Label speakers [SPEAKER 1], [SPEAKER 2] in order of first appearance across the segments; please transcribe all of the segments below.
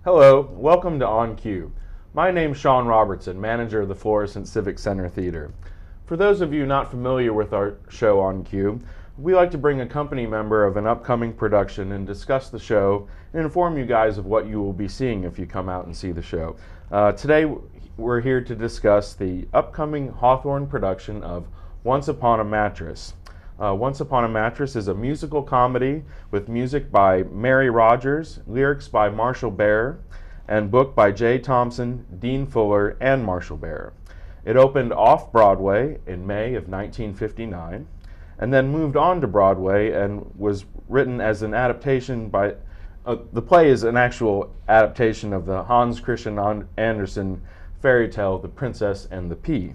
[SPEAKER 1] Hello, welcome to On Cue. My name's Sean Robertson, manager of the Florissant Civic Center Theater. For those of you not familiar with our show On Cue, we like to bring a company member of an upcoming production and discuss the show and inform you guys of what you will be seeing if you come out and see the show. Today we're here to discuss the upcoming Hawthorne production of Once Upon a Mattress. Once Upon a Mattress is a musical comedy with music by Mary Rogers, lyrics by Marshall Baer, and book by Jay Thompson, Dean Fuller, and Marshall Baer. It opened off-Broadway in May of 1959, and then moved on to Broadway and was written as an adaptation by, the play is an actual adaptation of the Hans Christian Andersen fairy tale, The Princess and the Pea.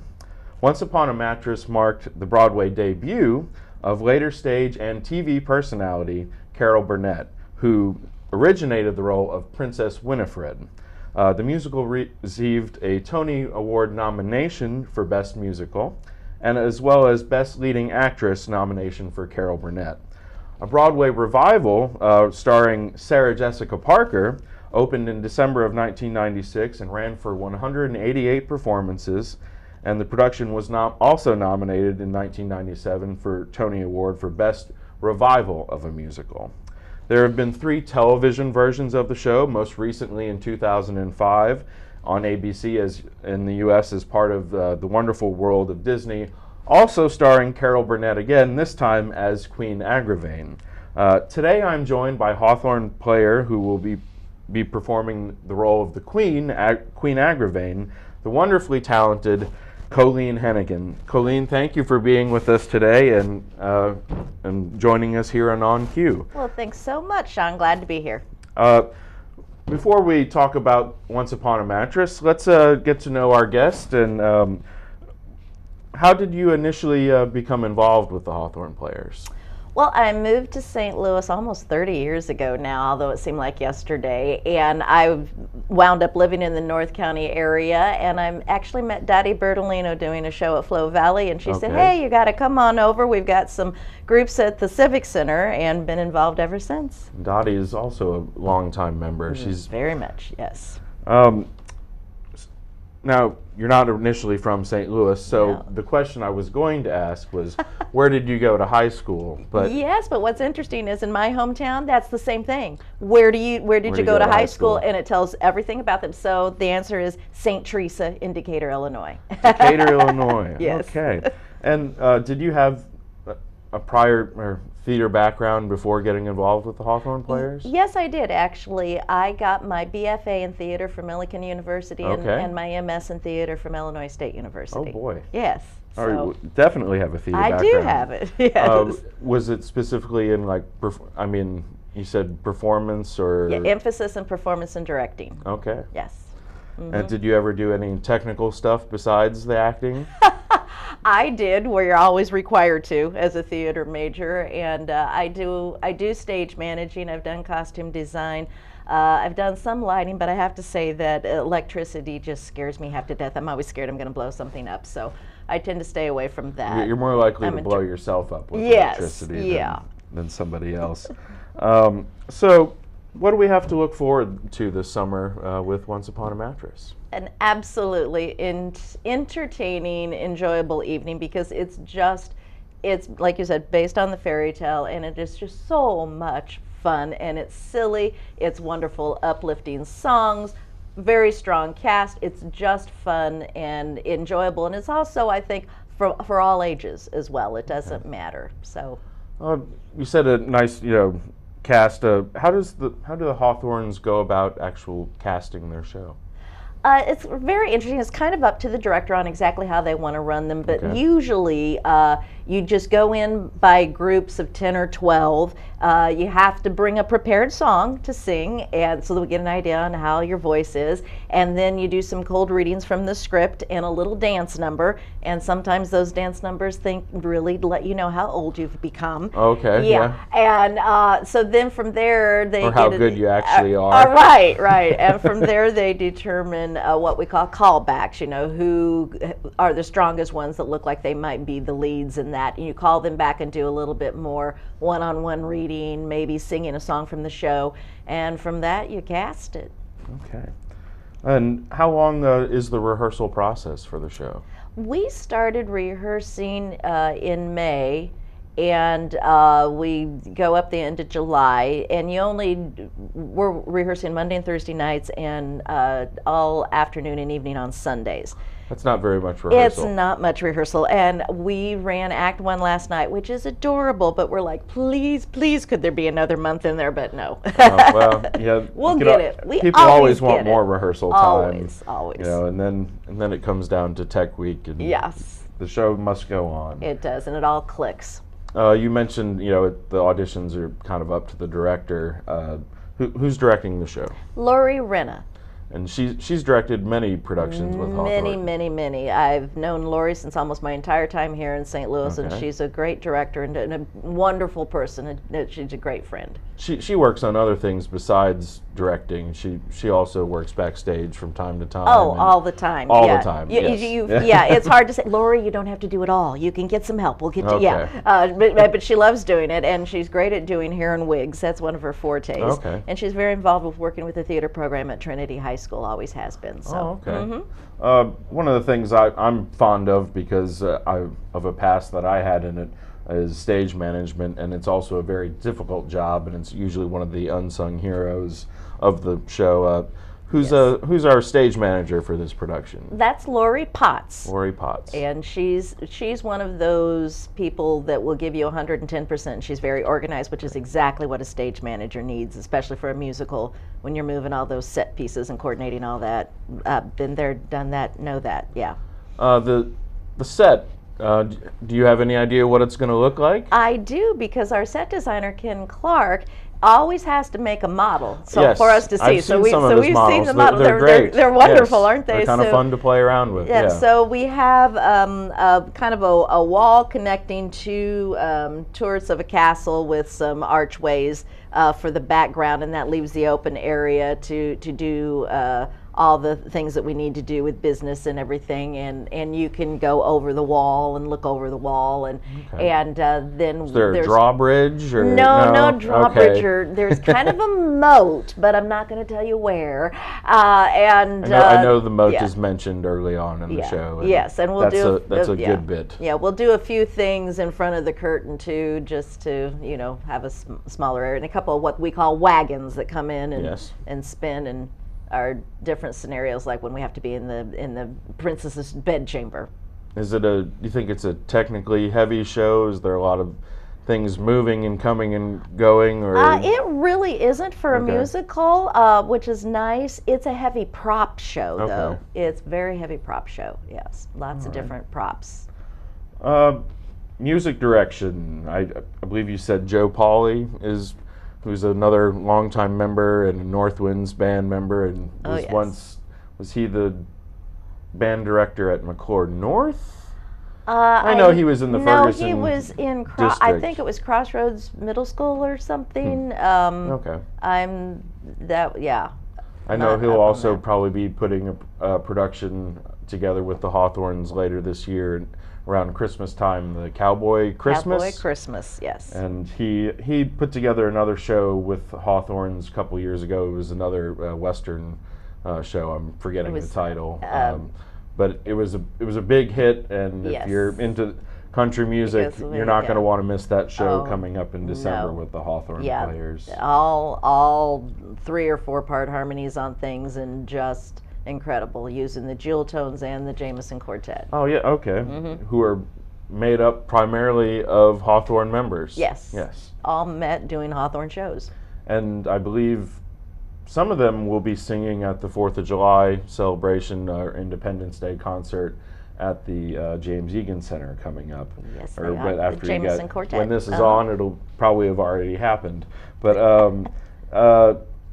[SPEAKER 1] Once Upon a Mattress marked the Broadway debut of later stage and TV personality Carol Burnett, who originated the role of Princess Winifred. The musical received a Tony Award nomination for Best Musical, and as well as Best Leading Actress nomination for Carol Burnett. A Broadway revival starring Sarah Jessica Parker opened in December of 1996 and ran for 188 performances, and the production was also nominated in 1997 for Tony Award for Best Revival of a Musical. There have been 3 television versions of the show, most recently in 2005 on ABC as in the U.S. as part of The Wonderful World of Disney, also starring Carol Burnett again, this time as Queen Aggravain. Today I'm joined by Hawthorne Player, who will be performing the role of the Queen Aggravain, the wonderfully talented Colleen Hennigan. Colleen, thank you for being with us today and joining us here on Cue.
[SPEAKER 2] Well, thanks so much, Sean. Glad to be here.
[SPEAKER 1] Before we talk about Once Upon a Mattress, let's get to know our guest. And how did you initially become involved with the Hawthorne Players?
[SPEAKER 2] Well, I moved to St. Louis almost 30 years ago now, although it seemed like yesterday, and I wound up living in the North County area, and I actually met Dottie Bertolino doing a show at Flow Valley, and she said, hey, you got to come on over. We've got some groups at the Civic Center, and been involved ever since.
[SPEAKER 1] Dottie is also a longtime member.
[SPEAKER 2] She's very much, yes.
[SPEAKER 1] Now, you're not initially from St. Louis, so
[SPEAKER 2] No.
[SPEAKER 1] The question I was going to ask was, where did you go to high school? But
[SPEAKER 2] yes, but what's interesting is in my hometown, that's the same thing. Where did you go to high school? And it tells everything about them. So the answer is St. Teresa in Decatur, Illinois.
[SPEAKER 1] Decatur, Illinois.
[SPEAKER 2] Yes.
[SPEAKER 1] Okay. And did you have a prior theater background before getting involved with the Hawthorne Players?
[SPEAKER 2] Yes, I did, actually. I got my BFA in theater from Millikan University and my MS in theater from Illinois State University.
[SPEAKER 1] Oh, boy.
[SPEAKER 2] Yes.
[SPEAKER 1] So definitely have a theater background.
[SPEAKER 2] I do have it, yes.
[SPEAKER 1] Was it specifically in, like, you said performance or?
[SPEAKER 2] Yeah, emphasis in performance and directing.
[SPEAKER 1] Okay.
[SPEAKER 2] Yes. Mm-hmm.
[SPEAKER 1] And did you ever do any technical stuff besides the acting?
[SPEAKER 2] I did, where you're always required to as a theater major, and I do stage managing. I've done costume design. I've done some lighting, but I have to say that electricity just scares me half to death. I'm always scared I'm going to blow something up, so I tend to stay away from that.
[SPEAKER 1] You're more likely to blow yourself up with electricity than somebody else. So what do we have to look forward to this summer with Once Upon a Mattress?
[SPEAKER 2] An absolutely entertaining, enjoyable evening, because it's like you said, based on the fairy tale, and it is just so much fun, and it's silly, it's wonderful, uplifting songs, very strong cast. It's just fun and enjoyable, and it's also, I think, for all ages as well. It doesn't matter. So
[SPEAKER 1] you said a nice, cast. How do the Hawthornes go about actual casting their show?
[SPEAKER 2] It's very interesting. It's kind of up to the director on exactly how they want to run them, but usually you just go in by groups of 10 or 12. You have to bring a prepared song to sing, and so that we get an idea on how your voice is, and then you do some cold readings from the script and a little dance number, and sometimes those dance numbers really let you know how old you've become.
[SPEAKER 1] Okay.
[SPEAKER 2] Yeah. And so then from there they
[SPEAKER 1] or how good you actually are.
[SPEAKER 2] Right. And from there they determine what we call callbacks, who are the strongest ones that look like they might be the leads in that. And you call them back and do a little bit more one-on-one reading, maybe singing a song from the show, and from that you cast it.
[SPEAKER 1] Okay. And how long is the rehearsal process for the show?
[SPEAKER 2] We started rehearsing in May, and we go up the end of July, and we're rehearsing Monday and Thursday nights and all afternoon and evening on Sundays.
[SPEAKER 1] That's not very much rehearsal.
[SPEAKER 2] It's not much rehearsal, and we ran Act 1 last night, which is adorable, but we're like, please, please, could there be another month in there, but no.
[SPEAKER 1] Well, yeah.
[SPEAKER 2] We'll get it.
[SPEAKER 1] People always want more rehearsal time.
[SPEAKER 2] Always.
[SPEAKER 1] And then it comes down to Tech Week, and
[SPEAKER 2] yes,
[SPEAKER 1] the show must go on.
[SPEAKER 2] It does, and it all clicks.
[SPEAKER 1] You mentioned, the auditions are kind of up to the director. Who's directing the show?
[SPEAKER 2] Lori Renna.
[SPEAKER 1] And she's directed many productions with Hawthorne.
[SPEAKER 2] Many. I've known Lori since almost my entire time here in St. Louis, and she's a great director and a wonderful person. And she's a great friend.
[SPEAKER 1] She works on other things besides directing. She also works backstage from time to time.
[SPEAKER 2] Oh, all the time.
[SPEAKER 1] All the time. Yes.
[SPEAKER 2] Yeah, it's hard to say, Lori, you don't have to do it all. You can get some help. We'll get you. Yeah, but she loves doing it, and she's great at doing hair and wigs. That's one of her fortes.
[SPEAKER 1] Okay.
[SPEAKER 2] And she's very involved with working with the theater program at Trinity High School. Always has been. So.
[SPEAKER 1] Oh, okay. One of the things I'm fond of because of a past that I had in it is stage management, and it's also a very difficult job, and it's usually one of the unsung heroes of the show. Who's our stage manager for this production?
[SPEAKER 2] That's Lori Potts.
[SPEAKER 1] Lori Potts.
[SPEAKER 2] And she's one of those people that will give you 110%. She's very organized, which is exactly what a stage manager needs, especially for a musical when you're moving all those set pieces and coordinating all that. Been there, done that, know that, yeah.
[SPEAKER 1] The set, do you have any idea what it's going to look like?
[SPEAKER 2] I do, because our set designer, Ken Clark, always has to make a model for us to see.
[SPEAKER 1] I've seen some of his models.
[SPEAKER 2] Seen the model.
[SPEAKER 1] They're great.
[SPEAKER 2] They're wonderful, aren't they?
[SPEAKER 1] They're kind of fun to play around with.
[SPEAKER 2] Yeah. So we have kind of a wall connecting two turrets of a castle with some archways for the background, and that leaves the open area to do all the things that we need to do with business and everything, and you can go over the wall and look over the wall, and then
[SPEAKER 1] is there a drawbridge or
[SPEAKER 2] no drawbridge, or there's kind of a moat, but I'm not going to tell you where. I
[SPEAKER 1] know the moat is mentioned early on in the show.
[SPEAKER 2] And yes, and we'll
[SPEAKER 1] that's a good bit.
[SPEAKER 2] Yeah, we'll do a few things in front of the curtain too, just to have a smaller area, and a couple of what we call wagons that come in and spin and are different scenarios, like when we have to be in the princess's bedchamber.
[SPEAKER 1] Do you think it's a technically heavy show? Is there a lot of things moving and coming and going? Or
[SPEAKER 2] it really isn't for a musical, which is nice. It's a heavy prop show, though. It's very heavy prop show. Yes, lots of different props.
[SPEAKER 1] Music direction. I believe you said Joe Pauly who's another longtime member and a North Winds band member, and was he the band director at McClure North? I know he was in the Ferguson.
[SPEAKER 2] No, he was in I think it was Crossroads Middle School or something.
[SPEAKER 1] Okay.
[SPEAKER 2] I
[SPEAKER 1] know he'll also probably be putting a production together with the Hawthorns later this year around Christmas time, the Cowboy Christmas.
[SPEAKER 2] Cowboy Christmas, yes.
[SPEAKER 1] And he put together another show with Hawthorns a couple years ago. It was another Western show. I'm forgetting the title. But it was a big hit, and if you're into country music, you're not going to want to miss that show coming up in December with the Hawthorne Players.
[SPEAKER 2] All 3 or 4 part harmonies on things, and just incredible, using the Jewel Tones and the Jameson Quartet.
[SPEAKER 1] Oh yeah, okay. Who are made up primarily of Hawthorne members.
[SPEAKER 2] Yes. All met doing Hawthorne shows.
[SPEAKER 1] And I believe some of them will be singing at the 4th of July celebration or Independence Day concert at the James Egan Center coming up.
[SPEAKER 2] Yes,
[SPEAKER 1] or
[SPEAKER 2] they are.
[SPEAKER 1] after
[SPEAKER 2] the Jameson Quartet.
[SPEAKER 1] When this is on, it'll probably have already happened. But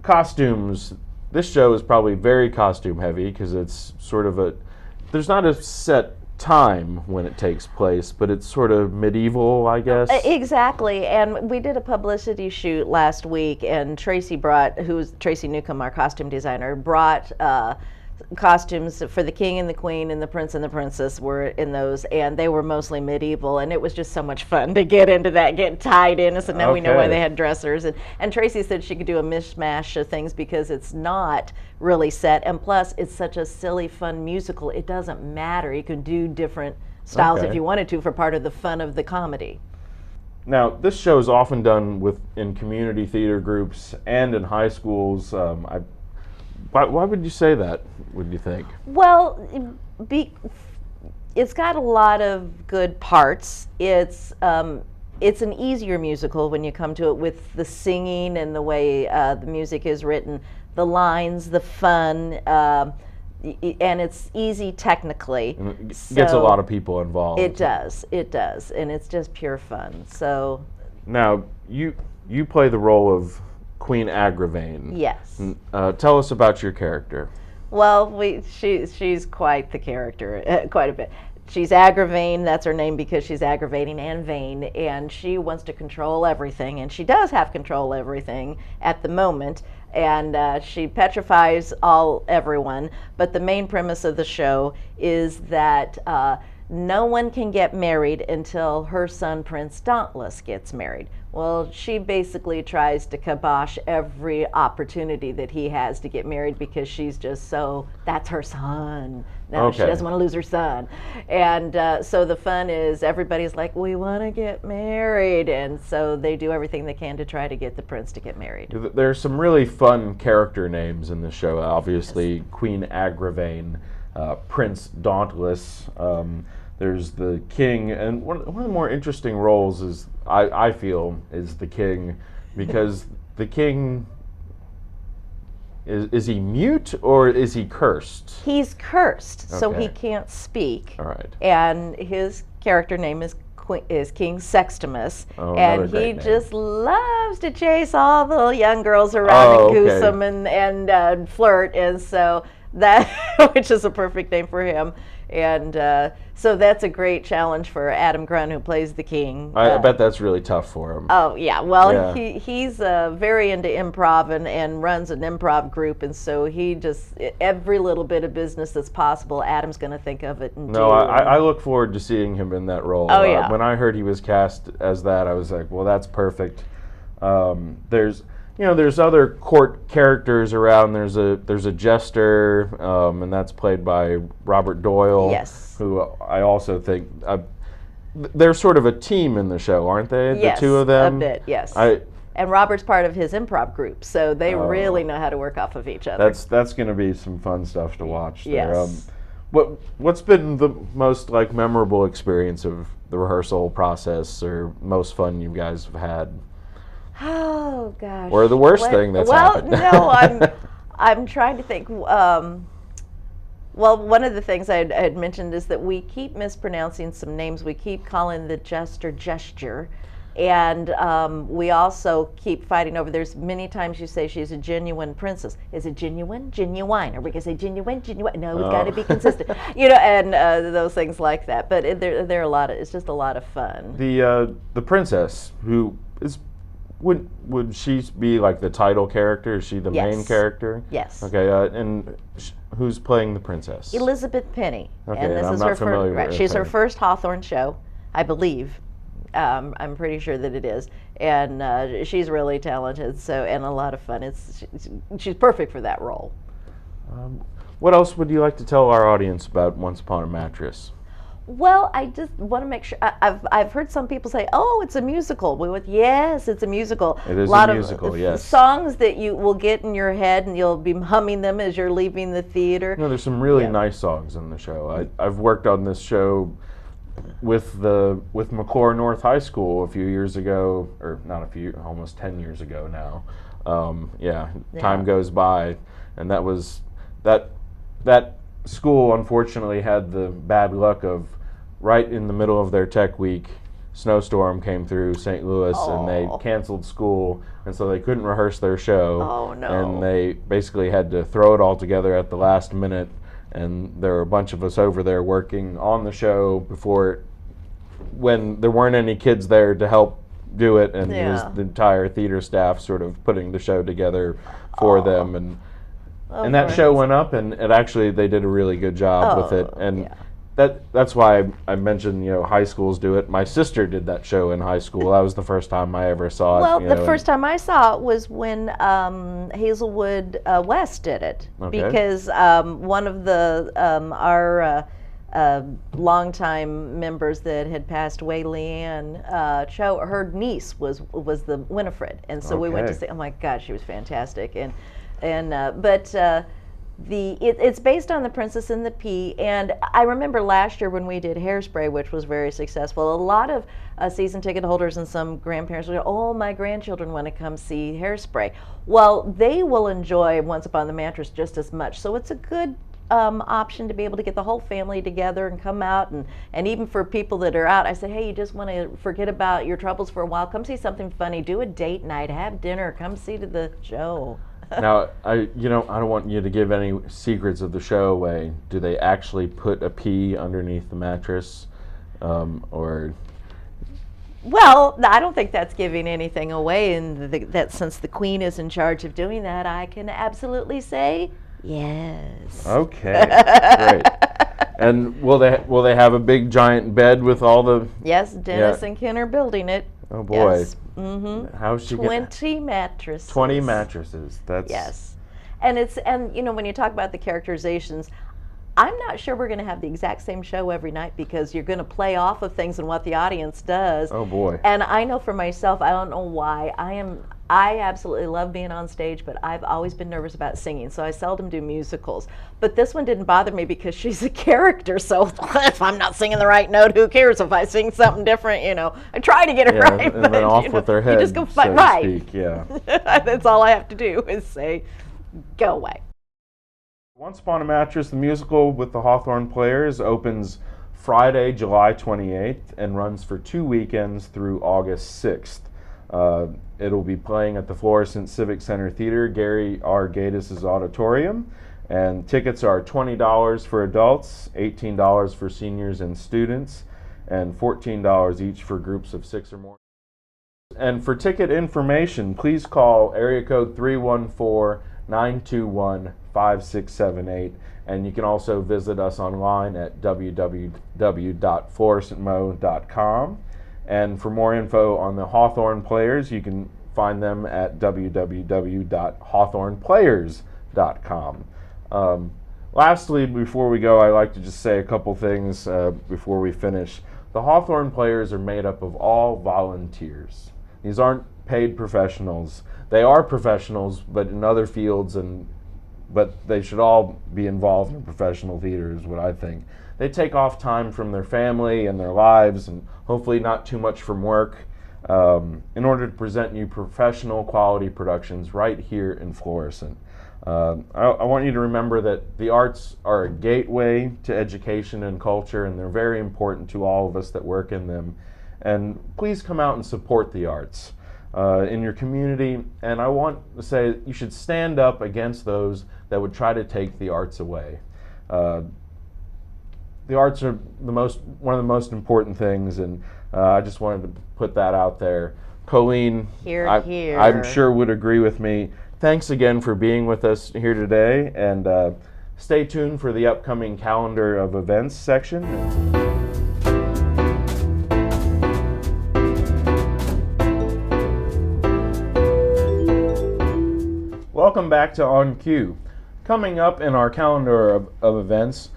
[SPEAKER 1] costumes. This show is probably very costume heavy because it's sort of there's not a set time when it takes place, but it's sort of medieval, I guess.
[SPEAKER 2] Exactly, and we did a publicity shoot last week, and Tracy Newcomb, our costume designer, brought costumes for the king and the queen and the prince and the princess were in those, and they were mostly medieval, and it was just so much fun to get into that, get tied in. So now we know why they had dressers. And Tracy said she could do a mishmash of things because it's not really set, and plus it's such a silly, fun musical. It doesn't matter. You can do different styles if you wanted to for part of the fun of the comedy.
[SPEAKER 1] Now, this show is often done in community theater groups and in high schools. Why would you say that, would you think?
[SPEAKER 2] Well, it's got a lot of good parts. It's an easier musical when you come to it, with the singing and the way the music is written, the lines, the fun, and it's easy technically.
[SPEAKER 1] And it gets a lot of people involved.
[SPEAKER 2] It does, and it's just pure fun. So
[SPEAKER 1] now, you play the role of Queen Aggravain.
[SPEAKER 2] Yes.
[SPEAKER 1] Tell us about your character.
[SPEAKER 2] Well, she's quite the character, quite a bit. She's Aggravain, that's her name because she's aggravating and vain, and she wants to control everything, and she does have control everything at the moment, and she petrifies everyone. But the main premise of the show is that no one can get married until her son Prince Dauntless gets married. Well, she basically tries to kibosh every opportunity that he has to get married because she's just that's her son. No, she doesn't want to lose her son. And so the fun is everybody's like, we want to get married. And so they do everything they can to try to get the prince to get married.
[SPEAKER 1] There's some really fun character names in the show. Obviously, yes. Queen Aggravain, Prince Dauntless. There's the king, and one of the more interesting roles is, I feel, is the king, because the king, is he mute or is he cursed?
[SPEAKER 2] He's cursed, so he can't speak.
[SPEAKER 1] All right.
[SPEAKER 2] And his character name is King Sextimus, and he just loves to chase all the young girls around and goose them and flirt, and so that, which is a perfect name for him. And so that's a great challenge for Adam Grun, who plays the king.
[SPEAKER 1] I bet that's really tough for him.
[SPEAKER 2] Oh, yeah. Well, he's very into improv and runs an improv group, and so he just, every little bit of business that's possible, Adam's going to think of it and do.
[SPEAKER 1] I look forward to seeing him in that role.
[SPEAKER 2] Oh, yeah.
[SPEAKER 1] When I heard he was cast as that, I was like, well, that's perfect. There's other court characters around. There's a jester, and that's played by Robert Doyle.
[SPEAKER 2] Yes.
[SPEAKER 1] Who I also think they're sort of a team in the show, aren't they?
[SPEAKER 2] Yes,
[SPEAKER 1] the two of them.
[SPEAKER 2] A bit. Yes. And Robert's part of his improv group, so they really know how to work off of each other.
[SPEAKER 1] That's going to be some fun stuff to watch.
[SPEAKER 2] Yes.
[SPEAKER 1] What's been the most memorable experience of the rehearsal process, or most fun you guys have had?
[SPEAKER 2] Oh gosh.
[SPEAKER 1] Or the worst thing that's happened?
[SPEAKER 2] Well, no, I'm trying to think. Well, one of the things I had mentioned is that we keep mispronouncing some names. We keep calling the jester gesture, and we also keep fighting over. There's many times you say she's a genuine princess. Is it genuine? Genuine? Are we gonna say genuine? Genuine? No, it's got to be consistent. And those things like that. But they're a lot of. It's just a lot of fun.
[SPEAKER 1] The princess, who is. Would she be like the title character? Is she the main character?
[SPEAKER 2] Yes.
[SPEAKER 1] Okay, and who's playing the princess?
[SPEAKER 2] Elizabeth Penny.
[SPEAKER 1] Okay,
[SPEAKER 2] and this
[SPEAKER 1] I'm
[SPEAKER 2] is
[SPEAKER 1] not
[SPEAKER 2] her
[SPEAKER 1] familiar with her.
[SPEAKER 2] She's her first Hawthorne show, I believe. I'm pretty sure that it is, and she's really talented. And a lot of fun. She's perfect for that role.
[SPEAKER 1] What else would you like to tell our audience about Once Upon a Mattress?
[SPEAKER 2] Well, I just want to make sure. I've heard some people say, "Oh, it's a musical." We went, "Yes, it's a musical."
[SPEAKER 1] It is a musical.
[SPEAKER 2] Of
[SPEAKER 1] yes.
[SPEAKER 2] Songs that you will get in your head, and you'll be humming them as you're leaving the theater.
[SPEAKER 1] There's some really nice songs in the show. I've worked on this show with McClure North High School a few years ago, or not a few, almost 10 years ago now. Time goes by, and that school unfortunately had the bad luck of right in the middle of their tech week, snowstorm came through St. Louis and they canceled school, and so they couldn't rehearse their show.
[SPEAKER 2] Oh no.
[SPEAKER 1] And they basically had to throw it all together at the last minute, and there were a bunch of us over there working on the show when there weren't any kids there to help do it, and it was the entire theater staff sort of putting the show together for them. And And that show went up, and they did a really good job with it. And that's why I mentioned, high schools do it. My sister did that show in high school. That was the first time I ever saw it.
[SPEAKER 2] Well, the first time I saw it was when Hazelwood West did it, because one of our longtime members that had passed away, Leanne, her niece was the Winifred, and so we went to see. Oh my God, she was fantastic, it's based on The Princess and the Pea, and I remember last year when we did Hairspray, which was very successful. A lot of season ticket holders and some grandparents would go, "Oh, my grandchildren want to come see Hairspray." Well, they will enjoy Once Upon the Mattress just as much, so it's a good option to be able to get the whole family together and come out, and even for people that are out, I say, hey, you just want to forget about your troubles for a while, come see something funny, do a date night, have dinner, come see to the show.
[SPEAKER 1] Now, I don't want you to give any secrets of the show away. Do they actually put a pea underneath the mattress, or?
[SPEAKER 2] Well, I don't think that's giving anything away, and that since the Queen is in charge of doing that, I can absolutely say yes.
[SPEAKER 1] Okay, great. And will they have a big giant bed with all the?
[SPEAKER 2] Yes, Dennis and Ken are building it.
[SPEAKER 1] Oh boy.
[SPEAKER 2] Yes. Mm-hmm.
[SPEAKER 1] How's she
[SPEAKER 2] 20 mattresses.
[SPEAKER 1] 20 mattresses. That's
[SPEAKER 2] yes. And when you talk about the characterizations, I'm not sure we're going to have the exact same show every night, because you're going to play off of things and what the audience does.
[SPEAKER 1] Oh boy.
[SPEAKER 2] And I know for myself, I don't know why, I absolutely love being on stage, but I've always been nervous about singing, so I seldom do musicals. But this one didn't bother me because she's a character, so if I'm not singing the right note, who cares if I sing something different, I try to get it right.
[SPEAKER 1] And then off with her head,
[SPEAKER 2] you just go
[SPEAKER 1] so
[SPEAKER 2] right.
[SPEAKER 1] to speak, yeah.
[SPEAKER 2] That's all I have to do is say, go away.
[SPEAKER 1] Once Upon a Mattress, the musical with the Hawthorne Players, opens Friday, July 28th, and runs for 2 weekends through August 6th. It'll be playing at the Florissant Civic Center Theater, Gary Gaydos Auditorium, and tickets are $20 for adults, $18 for seniors and students, and $14 each for groups of 6 or more. And for ticket information, please call area code 314-921-5678, and you can also visit us online at www.florissantmo.com. And for more info on the Hawthorne Players, you can find them at www.hawthorneplayers.com. Lastly, before we go, I'd like to just say a couple things before we finish. The Hawthorne Players are made up of all volunteers. These aren't paid professionals. They are professionals, but in other fields, but they should all be involved in professional theater is what I think. They take off time from their family and their lives, and hopefully not too much from work, in order to present you professional quality productions right here in Florissant. I want you to remember that the arts are a gateway to education and culture, and they're very important to all of us that work in them. And please come out and support the arts in your community. And I want to say you should stand up against those that would try to take the arts away. The arts are one of the most important things, and I just wanted to put that out there. Colleen,
[SPEAKER 2] here.
[SPEAKER 1] I'm sure would agree with me. Thanks again for being with us here today, and stay tuned for the upcoming calendar of events section. Welcome back to On Cue. Coming up in our calendar of events,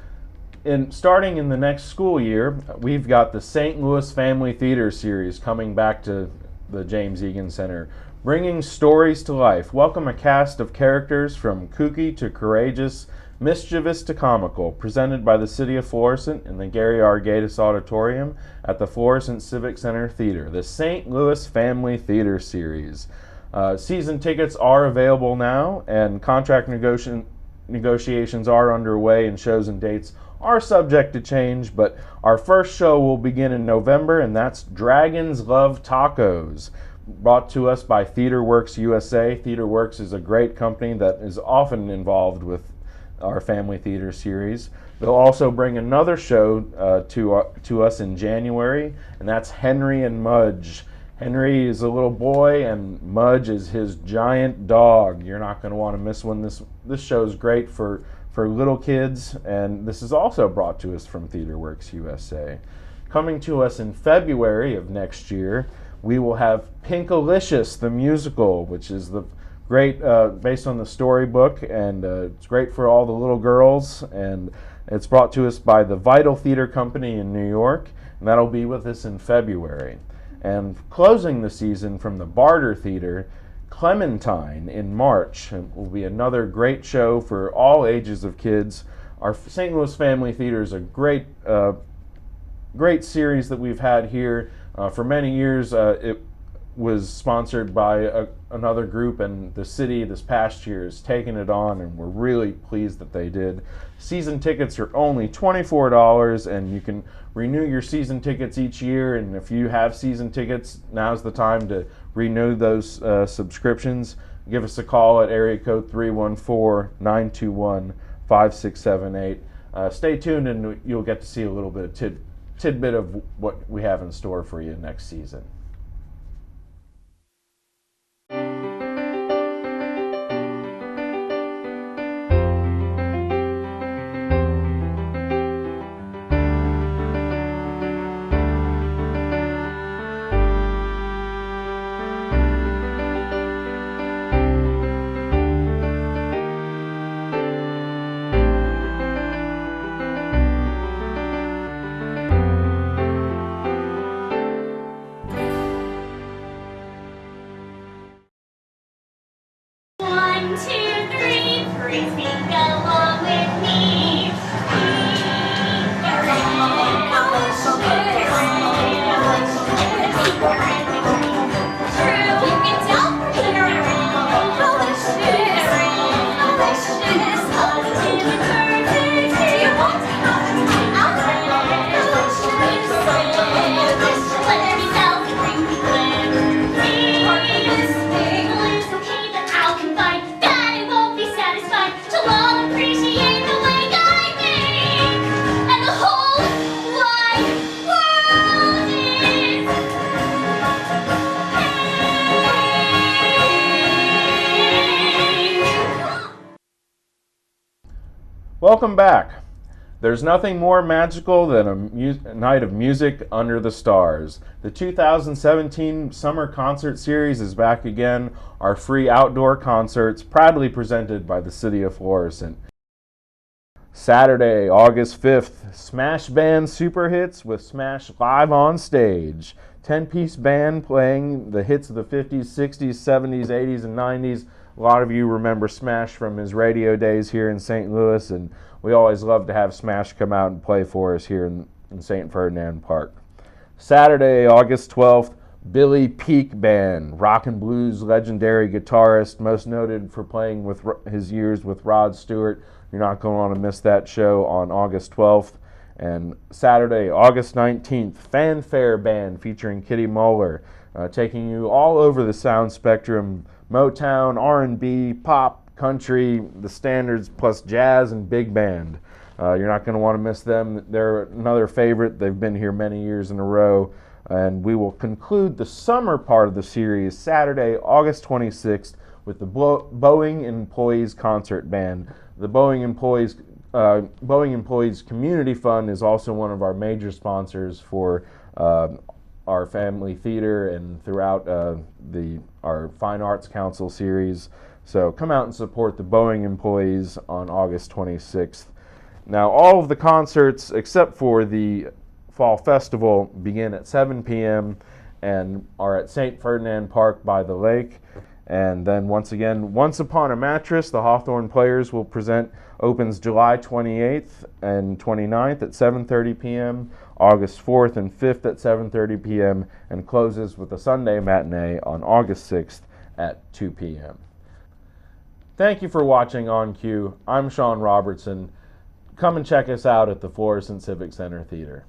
[SPEAKER 1] starting in the next school year, we've got the St. Louis Family Theater Series coming back to the James Egan Center, bringing stories to life. Welcome a cast of characters from kooky to courageous, mischievous to comical, presented by the City of Florissant in the Gary Gaydos Auditorium at the Florissant Civic Center Theater, the St. Louis Family Theater Series. Season tickets are available now, and contract negotiations are underway, and shows and dates are subject to change, but our first show will begin in November, and that's Dragons Love Tacos, brought to us by TheaterWorks USA. TheaterWorks is a great company that is often involved with our family theater series. They'll also bring another show to us in January, and that's Henry and Mudge. Henry is a little boy, and Mudge is his giant dog. You're not going to want to miss one. This show is great for little kids, and this is also brought to us from TheaterWorks USA. Coming to us in February of next year, we will have Pinkalicious, the musical, which is the great, based on the storybook, and it's great for all the little girls, and it's brought to us by the Vital Theater Company in New York, and that'll be with us in February. And closing the season from the Barter Theater, Clementine in March. It will be another great show for all ages of kids. Our St. Louis Family Theater is a great series that we've had here. For many years, it was sponsored by another group, and the city this past year has taken it on, and we're really pleased that they did. Season tickets are only $24, and you can renew your season tickets each year, and if you have season tickets, now's the time to renew those subscriptions. Give us a call at area code 314-921-5678. Stay tuned, and you'll get to see a little bit of tidbit of what we have in store for you next season. Welcome back. There's nothing more magical than a night of music under the stars. The 2017 Summer Concert Series is back again. Our free outdoor concerts, proudly presented by the City of Florissant. Saturday, August 5th, Smash Band Super Hits with Smash live on stage. 10-piece band playing the hits of the 50s, 60s, 70s, 80s, and 90s. A lot of you remember Smash from his radio days here in St. Louis, and we always love to have Smash come out and play for us here in St. Ferdinand Park. Saturday, August 12th, Billy Peak Band, rock and blues legendary guitarist, most noted for playing with his years with Rod Stewart. You're not going to want to miss that show on August 12th. And Saturday, August 19th, Fanfare Band featuring Kitty Moeller, taking you all over the sound spectrum, Motown, R&B, pop, country, the standards, plus jazz and big band. You're not going to want to miss them. They're another favorite. They've been here many years in a row. And we will conclude the summer part of the series Saturday, August 26th, with the Boeing Employees Concert Band. The Boeing Employees Community Fund is also one of our major sponsors for our family theater and throughout our Fine Arts Council series. So come out and support the Boeing employees on August 26th. Now, all of the concerts except for the Fall Festival begin at 7 p.m. and are at St. Ferdinand Park by the lake. And then once again, Once Upon a Mattress, the Hawthorne Players will present, opens July 28th and 29th at 7:30 p.m., August 4th and 5th at 7:30 p.m., and closes with a Sunday matinee on August 6th at 2 p.m. Thank you for watching On Cue. I'm Sean Robertson. Come and check us out at the Florissant Civic Center Theater.